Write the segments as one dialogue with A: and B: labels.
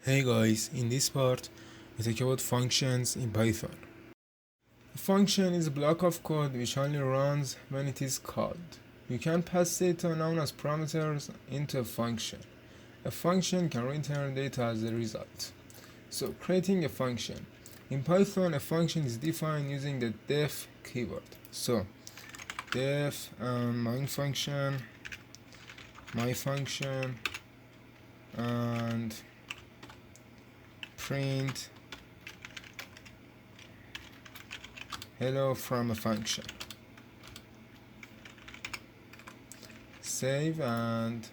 A: Hey guys, in this part we talk about functions in Python. A function is a block of code which only runs when it is called. You can pass data known as parameters into a function. A function can return data as a result. So creating a function. In Python, a function is defined using the def keyword. So def my function and print hello from a function. Save and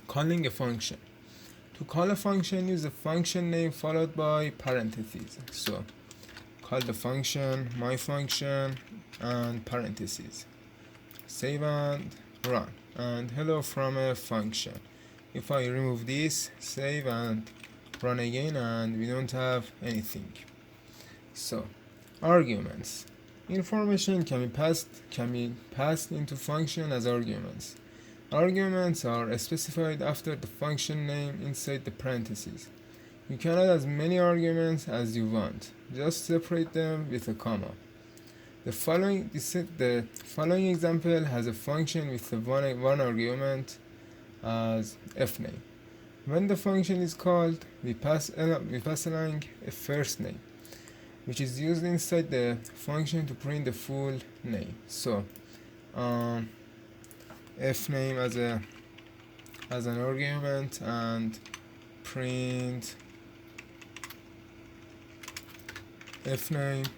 A: calling a function. To call a function, use the function name followed by parentheses. So call the function my function and parentheses. Save and run. And hello from a function. If I remove this, save and run again, and we don't have anything. So arguments. Information can be passed into function as arguments. Arguments are specified after the function name inside the parentheses. You can add as many arguments as you want. Just separate them with a comma. The following example has a function with one argument as fname. When the function is called, we pass along a first name, which is used inside the function to print the full name. So fname as an argument and print fname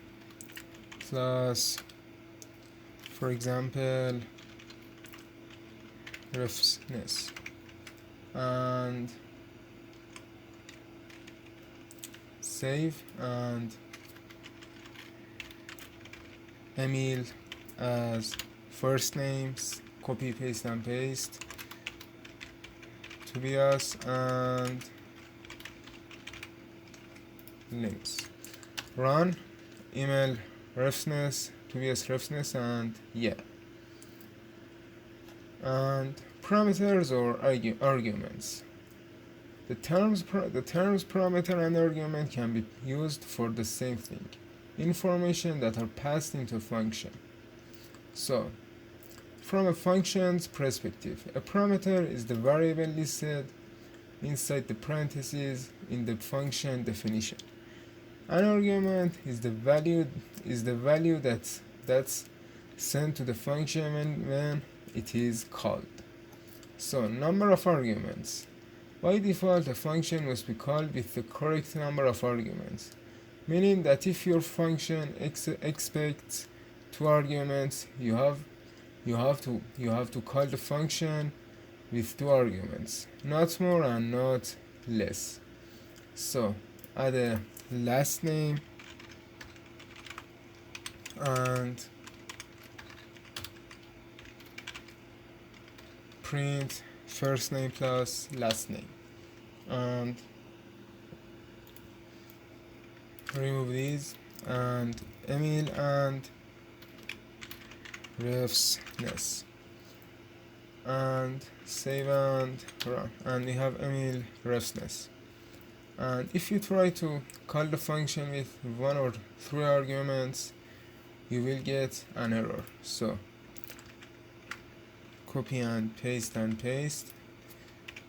A: plus, for example, refness, and save and Emil as first names, copy paste and paste, Tobias and names. Run email refness, Tobias refness, and yeah. And parameters or arguments. The terms parameter and argument can be used for the same thing, information that are passed into a function. So, from a function's perspective, a parameter is the variable listed inside the parentheses in the function definition. An argument is the value that's sent to the function when it is called. So, number of arguments. By default, a function must be called with the correct number of arguments, meaning that if your function expects 2 arguments, you have to call the function with 2 arguments, not more and not less. So add a last name and print first name plus last name, and remove these, and Emil and refness, and save and run, and we have Emil refness. And if you try to call the function with 1 or 3 arguments, you will get an error. So copy and paste,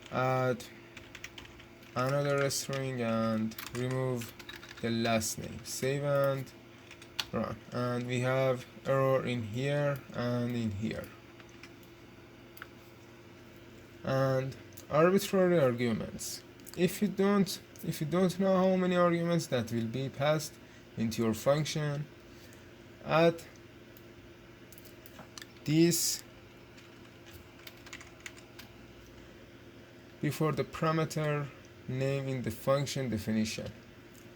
A: add another string and remove the last name, save and run, and we have error in here and in here. And arbitrary arguments. If you don't know how many arguments that will be passed into your function, add this before the parameter name in the function definition.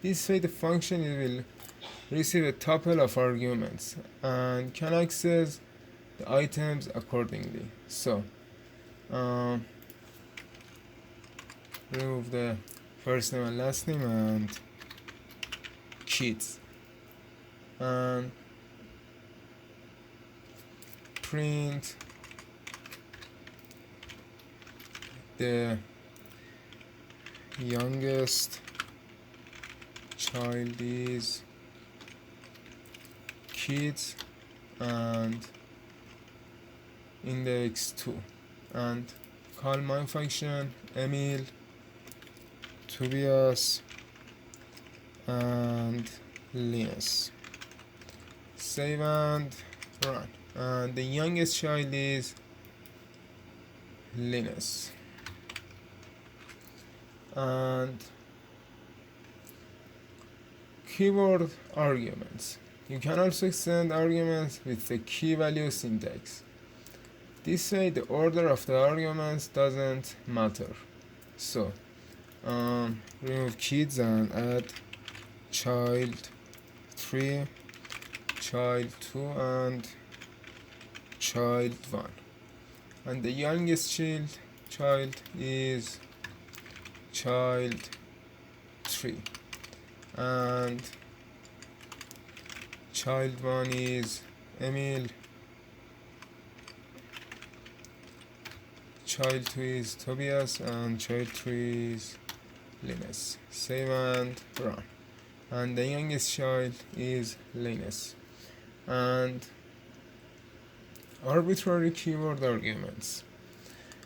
A: This way the function will receive a tuple of arguments and can access the items accordingly. So remove the first name and last name and kids, and print youngest child is kids and index 2, and call my function Emil, Tobias and Linus. Save and run. And the youngest child is Linus. And keyword arguments. You can also extend arguments with the key value syntax. This way the order of the arguments doesn't matter. So remove kids and add child 3, child 2 and child 1. And the youngest child is child 3, and child 1 is Emil, child 2 is Tobias, and child 3 is Linus. Save and run. And the youngest child is Linus. And arbitrary keyword arguments.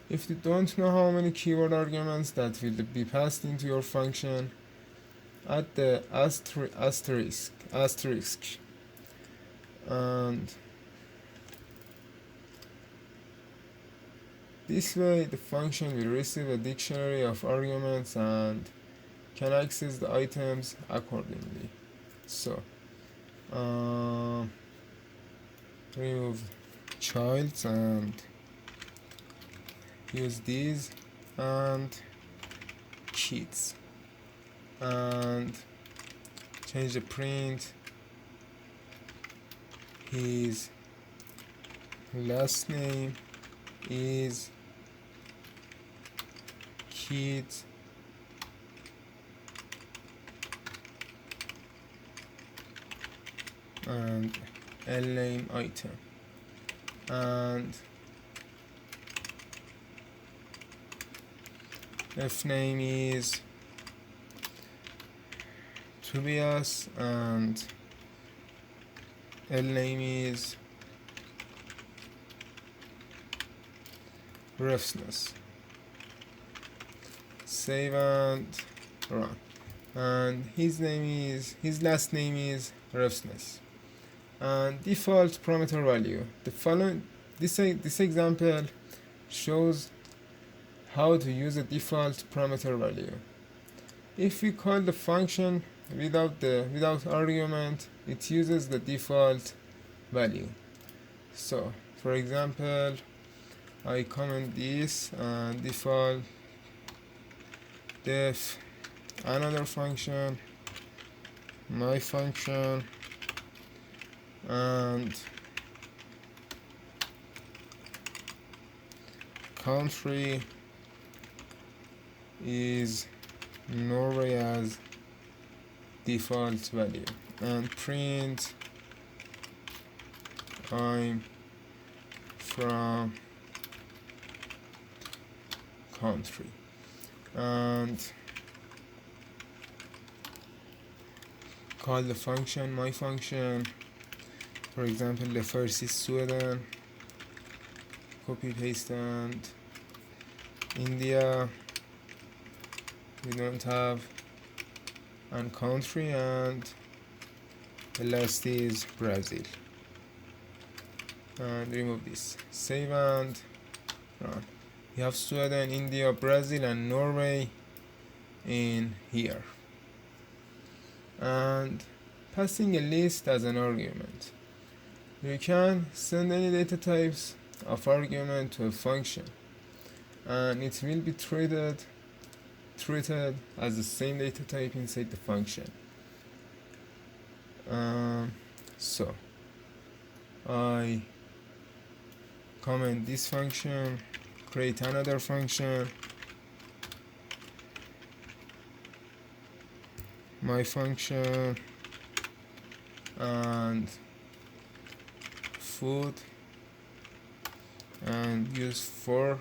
A: If you don't know how many keyword arguments that will be passed into your function, add the asterisk, and this way the function will receive a dictionary of arguments and can access the items accordingly. So remove childs and use these and kids, and change the print his last name is kids and L name item, and F name is Tobias and L name is Refsness. Save and run. And his last name is Refsness. And default parameter value. This example shows how to use a default parameter value. If we call the function without argument, it uses the default value. So for example, I comment this and default def another function, my function, and country is Norway as default value, and print I'm from country, and call the function my function. For example, the first is Sweden, copy paste, and India we don't have, and country, and the last is Brazil. And remove this. Save and run. You have Sweden, India, Brazil and Norway in here. And passing a list as an argument. You can send any data types of argument to a function, and it will be treated as the same data type inside the function. So I comment this function, create another function, my function, and food, and use for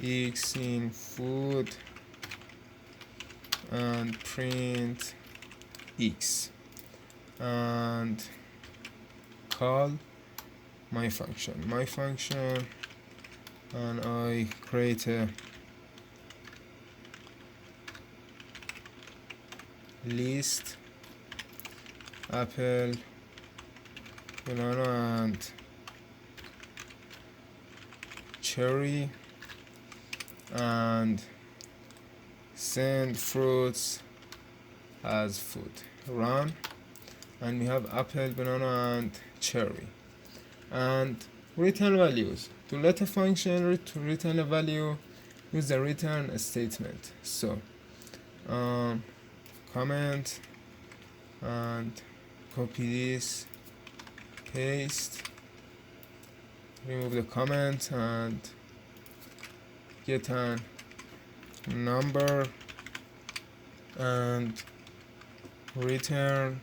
A: x in food and print x and call my function, and I create a list apple, banana and cherry, and send fruits as food. Run, and we have apple, banana and cherry. And return values. To let a function to return a value, use the return statement. So comment and copy this, paste, remove the comment and get a number and return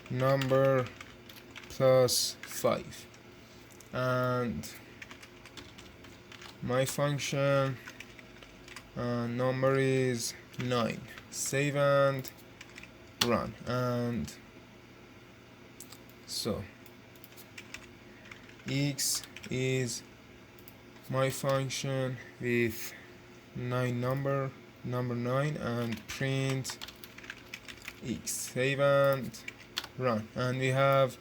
A: number plus 5, and my function number is 9. Save and run. And so x is my function with 9 number 9, and print x. Save and run, and we have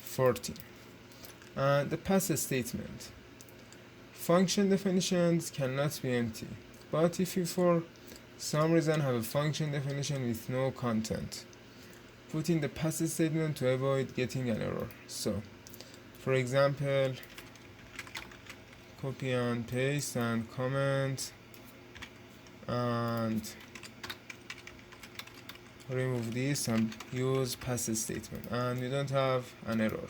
A: 14. And the pass statement. Function definitions cannot be empty, but if you for some reason have a function definition with no content, put in the pass statement to avoid getting an error. So for example, copy and paste and comment and remove this and use pass statement, and you don't have an error.